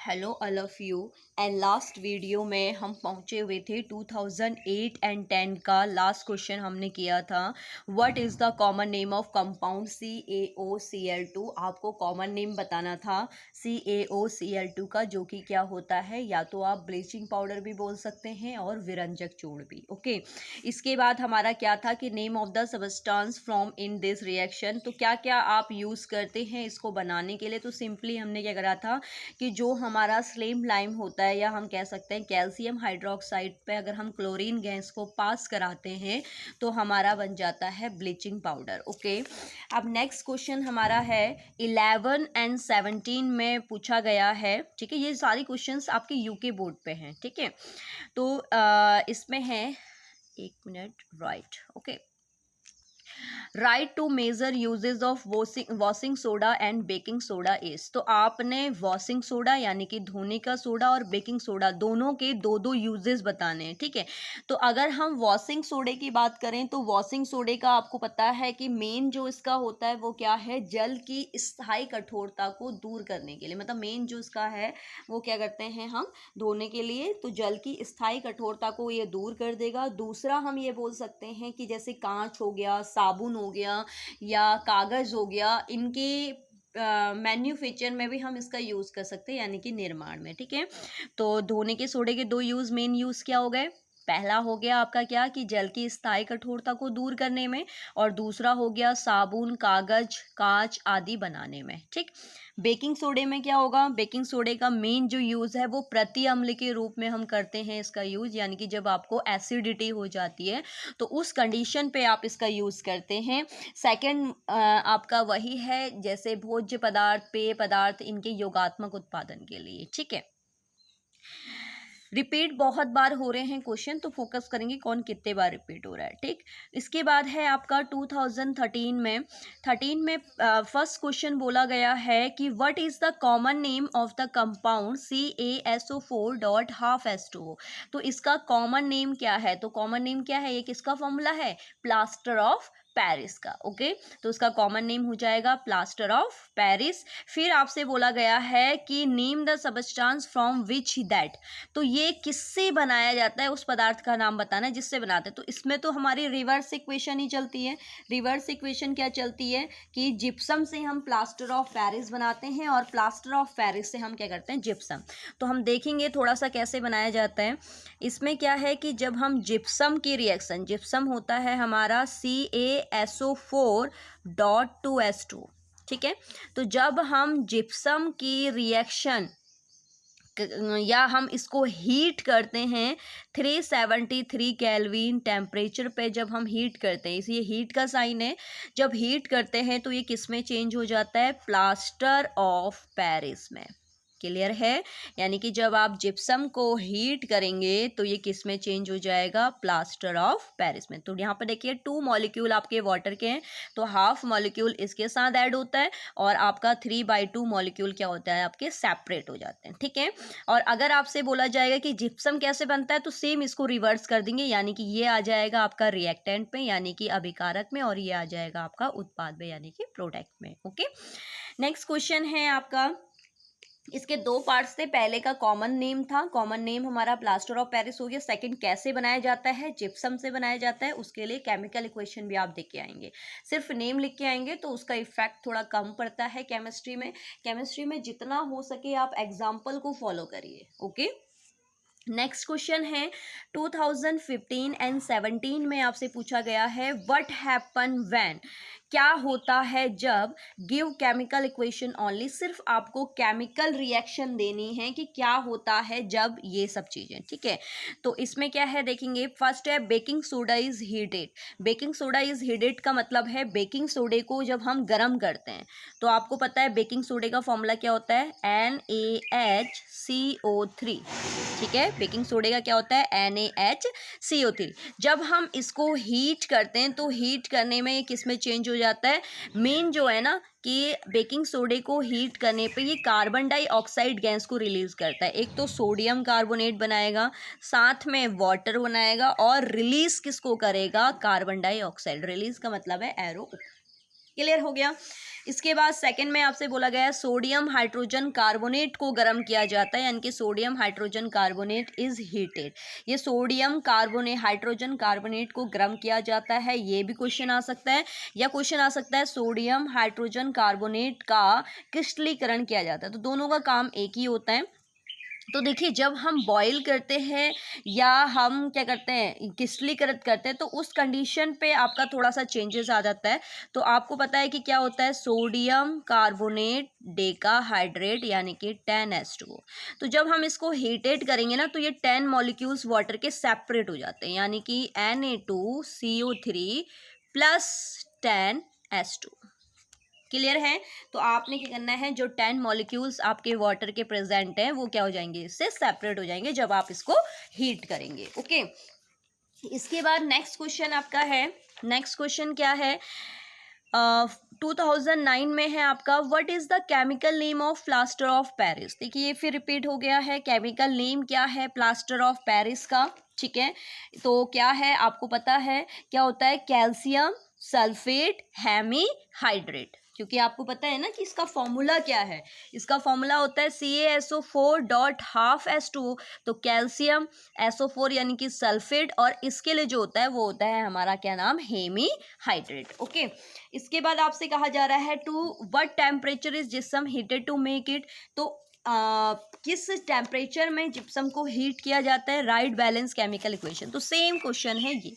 Hello all of you. And last video में हम पहुंचे हुए थे 2008 एंड 10 का लास्ट क्वेश्चन हमने किया था। What is the common name of compound CaOCl2। आपको कॉमन नेम बताना था CaOCl2 का, जो कि क्या होता है, या तो आप ब्लीचिंग पाउडर भी बोल सकते हैं और विरंजक चूर्ण भी। ओके, इसके बाद हमारा क्या था कि name of the substance from in this reaction. तो क्या क्या आप यूज़ करते हैं इसको बनाने के लिए। तो सिंपली हमने क्या करा था कि जो हमारा स्लेम लाइम होता है, या हम कह सकते हैं कैल्शियम हाइड्रोक्साइड पे अगर हम क्लोरीन गैस को पास कराते हैं तो हमारा बन जाता है ब्लीचिंग पाउडर। ओके, अब नेक्स्ट क्वेश्चन हमारा है 11 एंड 17 में पूछा गया है। ठीक है, ये सारी क्वेश्चंस आपके यूके बोर्ड पे हैं। ठीक है, तो इसमें है, एक minute, right. Okay, right to major uses of washing soda and baking soda is. तो आपने वॉशिंग सोडा यानी कि धोने का सोडा और बेकिंग सोडा दोनों के दो दो यूजेस बताने हैं। ठीक है, तो अगर हम वॉशिंग सोडे की बात करें तो वॉशिंग सोडे का आपको पता है कि मेन जो इसका होता है वो क्या है, जल की स्थायी कठोरता को दूर करने के लिए। मतलब मेन जो इसका है वो क्या करते हैं हम धोने के लिए, तो जल की स्थायी कठोरता को ये दूर कर देगा। दूसरा हम ये बोल सकते हैं कि जैसे कांच हो गया, साबुन हो गया या कागज़ हो गया, इनके मैन्युफैक्चर में भी हम इसका यूज़ कर सकते हैं, यानी कि निर्माण में। ठीक है, तो धोने के सोडे के दो यूज़, मेन यूज़ क्या हो गए। पहला हो गया आपका क्या कि जल की स्थायी कठोरता को दूर करने में, और दूसरा हो गया साबुन, कागज, कांच आदि बनाने में। ठीक, बेकिंग सोडे में क्या होगा, बेकिंग सोडे का मेन जो यूज़ है वो प्रति अम्ल के रूप में हम करते हैं इसका यूज़, यानी कि जब आपको एसिडिटी हो जाती है तो उस कंडीशन पे आप इसका यूज़ करते हैं। सेकंड आपका वही है जैसे भोज्य पदार्थ, पेय पदार्थ, इनके योगात्मक उत्पादन के लिए। ठीक है, रिपीट बहुत बार हो रहे हैं क्वेश्चन, तो फोकस करेंगे कौन कितने बार रिपीट हो रहा है। ठीक, इसके बाद है आपका 2013 में फर्स्ट क्वेश्चन बोला गया है कि what is the common name of the compound CaSO4.12H2O। तो इसका कॉमन नेम क्या है, तो कॉमन नेम क्या है, ये किसका फॉर्मूला है, प्लास्टर ऑफ पेरिस का। ओके, तो उसका कॉमन नेम हो जाएगा प्लास्टर ऑफ पेरिस। फिर आपसे बोला गया है कि name the substance from which that. तो ये किससे बनाया जाता है, उस पदार्थ का नाम बताना है जिससे बनाते हैं। तो इसमें तो हमारी रिवर्स इक्वेशन ही चलती है। रिवर्स इक्वेशन क्या चलती है कि जिप्सम से हम प्लास्टर ऑफ पेरिस बनाते हैं और प्लास्टर ऑफ पेरिस से हम क्या करते हैं, जिप्सम। तो हम देखेंगे थोड़ा सा कैसे बनाया जाता है। इसमें क्या है कि जब हम जिप्सम की रिएक्शन, जिप्सम होता है हमारा CaSO4.2H2। ठीक है, तो जब हम जिप्सम की रिएक्शन या हम इसको हीट करते हैं 373 केल्विन टेम्परेचर पे, जब हम हीट करते हैं, इसे हीट का साइन है, जब हीट करते हैं तो ये किस में चेंज हो जाता है, प्लास्टर ऑफ पेरिस में। क्लियर है, यानी कि जब आप जिप्सम को हीट करेंगे तो ये किस में चेंज हो जाएगा, प्लास्टर ऑफ पेरिस में। तो यहाँ पर देखिए 2 मॉलिक्यूल आपके वाटर के हैं, तो हाफ मॉलिक्यूल इसके साथ ऐड होता है और आपका 3/2 मॉलिक्यूल क्या होता है, आपके सेपरेट हो जाते हैं। ठीक है, और अगर आपसे बोला जाएगा कि जिप्सम कैसे बनता है, तो सेम इसको रिवर्स कर देंगे, यानी कि ये आ जाएगा आपका रिएक्टेंट में, यानी कि अभिकारक में, और ये आ जाएगा आपका उत्पाद में, यानी कि प्रोडक्ट में। ओके, नेक्स्ट क्वेश्चन है आपका, इसके दो पार्ट्स थे। पहले का कॉमन नेम था, कॉमन नेम हमारा प्लास्टर ऑफ पेरिस हो गया। सेकंड कैसे बनाया जाता है, जिप्सम से बनाया जाता है, उसके लिए केमिकल इक्वेशन भी आप देख के आएंगे। सिर्फ नेम लिख के आएंगे तो उसका इफेक्ट थोड़ा कम पड़ता है केमिस्ट्री में। केमिस्ट्री में जितना हो सके आप एग्जाम्पल को फॉलो करिए। ओके, नेक्स्ट क्वेश्चन है 2015 एंड 17 में आपसे पूछा गया है व्हाट हैपन व्हेन। क्या होता है जब, गिव केमिकल इक्वेशन ओनली। सिर्फ आपको केमिकल रिएक्शन देनी है कि क्या होता है जब ये सब चीज़ें। ठीक है, तो इसमें क्या है देखेंगे। फर्स्ट है baking soda is heated. Baking soda is heated का मतलब है बेकिंग सोडे को जब हम गर्म करते हैं, तो आपको पता है बेकिंग सोडे का फॉर्मूला क्या होता है, NaHCO3। ठीक है, बेकिंग सोडे का क्या होता है, NaHCO3। जब हम इसको हीट करते हैं तो हीट करने में किस में चेंज हो जाता है, मेन जो है ना कि बेकिंग सोडे को हीट करने पे ये कार्बन डाइऑक्साइड गैस को रिलीज करता है। एक तो सोडियम कार्बोनेट बनाएगा, साथ में वाटर बनाएगा, और रिलीज किसको करेगा, कार्बन डाइऑक्साइड। रिलीज का मतलब है एरो। क्लियर हो गया। इसके बाद सेकंड में आपसे बोला गया है सोडियम हाइड्रोजन कार्बोनेट को गर्म किया जाता है, यानी कि sodium hydrogen carbonate is heated. ये सोडियम कार्बोनेट हाइड्रोजन कार्बोनेट को गर्म किया जाता है, ये भी क्वेश्चन आ सकता है। या क्वेश्चन आ सकता है सोडियम हाइड्रोजन कार्बोनेट का क्रिस्टलीकरण किया जाता है। तो दोनों का काम एक ही होता है। तो देखिए जब हम बॉईल करते हैं या हम क्या करते हैं क्रिस्टलीकृत करते हैं, तो उस कंडीशन पे आपका थोड़ा सा चेंजेस आ जाता है। तो आपको पता है कि क्या होता है, सोडियम कार्बोनेट डेकाहाइड्रेट यानी कि 10H2O। तो जब हम इसको हीटेड करेंगे ना, तो ये 10 मॉलिक्यूल्स वाटर के सेपरेट हो जाते हैं, यानी कि Na2CO3 प्लस 10H2। क्लियर है। तो आपने क्या करना है, जो 10 मॉलिक्यूल्स आपके वाटर के प्रेजेंट हैं वो क्या हो जाएंगे, इससे सेपरेट हो जाएंगे जब आप इसको हीट करेंगे। ओके, इसके बाद नेक्स्ट क्वेश्चन आपका है, नेक्स्ट क्वेश्चन क्या है, 2009 में है आपका, what is the chemical name of plaster of Paris. देखिए ये फिर रिपीट हो गया है, केमिकल नेम क्या है प्लास्टर ऑफ पेरिस का। ठीक है, तो क्या है आपको पता है, क्या होता है, कैल्शियम सल्फेट हेमीहाइड्रेट। क्योंकि आपको पता है ना कि इसका फॉर्मूला क्या है, इसका फॉर्मूला होता है CaSO4.12H2O। तो कैल्शियम SO4 यानी कि सल्फेट, और इसके लिए जो होता है वो होता है हमारा क्या नाम, हेमीहाइड्रेट। ओके, इसके बाद आपसे कहा जा रहा है to what temperature is gypsum heated to make it. तो किस टेम्परेचर में जिप्सम को हीट किया जाता है, राइट बैलेंस केमिकल इक्वेशन। तो सेम क्वेश्चन है ये।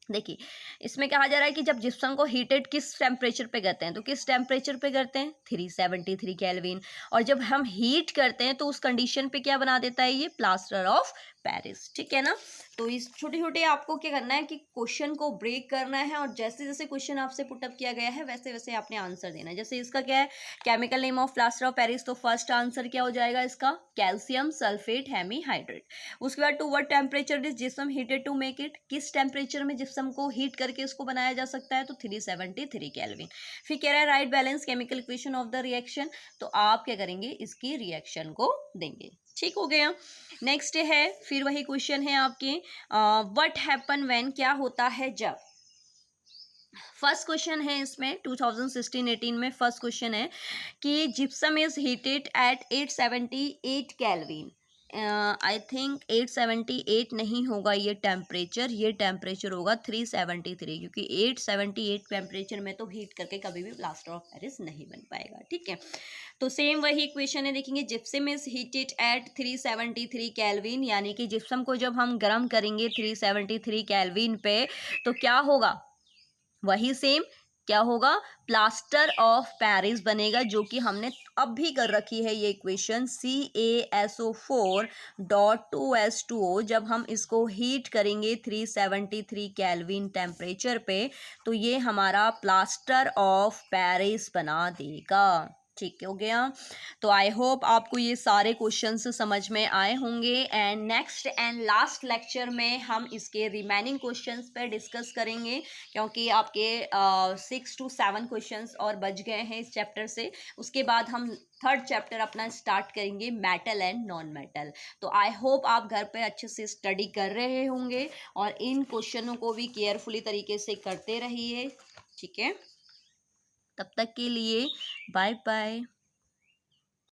देखिए इसमें कहा जा रहा है कि जब जिप्सम को हीटेड किस टेम्परेचर पे करते हैं, तो किस टेम्परेचर पे करते हैं, 373 केल्विन। और जब हम हीट करते हैं तो उस कंडीशन पे क्या बना देता है, ये प्लास्टर ऑफ पेरिस। ठीक है ना। तो इस छोटे छोटे आपको क्या करना है कि क्वेश्चन को ब्रेक करना है, और जैसे जैसे क्वेश्चन आपसे पुटअप किया गया है वैसे वैसे आपने आंसर देना है। जैसे इसका क्या है, chemical name of plaster of Paris, तो फर्स्ट आंसर क्या हो जाएगा इसका, कैल्शियम सल्फेट हेमीहाइड्रेट। उसके बाद to what temperature is gypsum heated to make it, किस टेम्परेचर में जिप्सम को हीट करके इसको बनाया जा सकता है, तो 373 केल्विन। फिर कह रहा है right balance chemical equation of the reaction. तो आप क्या करेंगे, इसकी रिएक्शन को देंगे। ठीक हो गया। नेक्स्ट है, फिर वही क्वेश्चन है आपके, व्हाट हैपन व्हेन, क्या होता है जब। फर्स्ट क्वेश्चन है इसमें 2016-18 में फर्स्ट क्वेश्चन है कि gypsum is heated at 878 kelvin. I think 878 नहीं होगा ये टेम्परेचर होगा 373, क्योंकि 878 टेम्परेचर में तो हीट करके कभी भी प्लास्टर ऑफ पेरिस नहीं बन पाएगा। ठीक है, तो सेम वही इक्वेशन है, देखेंगे gypsum is heated at 373 kelvin, यानी कि जिप्सम को जब हम गर्म करेंगे 373 केल्विन पे, तो क्या होगा, वही सेम क्या होगा, प्लास्टर ऑफ पेरिस बनेगा, जो कि हमने अब भी कर रखी है ये इक्वेशन, CaSO4.2H2O। जब हम इसको हीट करेंगे 373 केल्विन टेम्परेचर पे, तो ये हमारा प्लास्टर ऑफ पेरिस बना देगा। ठीक हो गया। तो आई होप आपको ये सारे क्वेश्चंस समझ में आए होंगे, and next and last lecture में हम इसके रिमेनिंग क्वेश्चंस पे डिस्कस करेंगे, क्योंकि आपके 6 to 7 क्वेश्चंस और बच गए हैं इस चैप्टर से। उसके बाद हम थर्ड चैप्टर अपना स्टार्ट करेंगे, मेटल एंड नॉन मेटल। तो आई होप आप घर पे अच्छे से स्टडी कर रहे होंगे और इन क्वेश्चनों को भी केयरफुली तरीके से करते रहिए। ठीक है, तब तक के लिए बाय बाय।